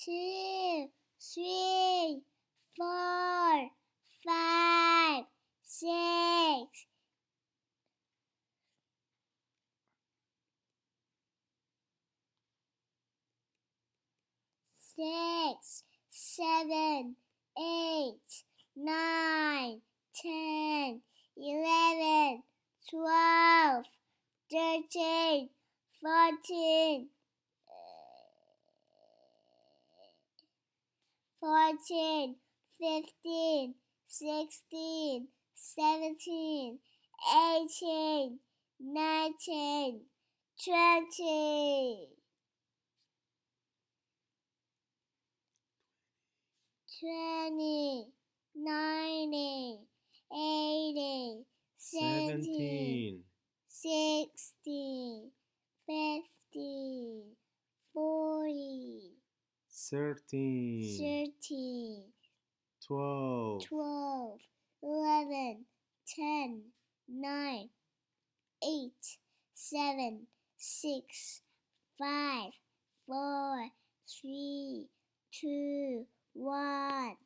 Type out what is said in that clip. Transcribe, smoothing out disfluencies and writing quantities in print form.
2, 3, 4, 5, 6, 7, 8, 9, 10, 11, 12, 13, 14, 15, 16, 17, 18, 19, 20, 19, 18, 17, 16, 15, 40, 13, 12, 11, 10, 9, 8, 7, 6, 5, 4, 3, 2, 1.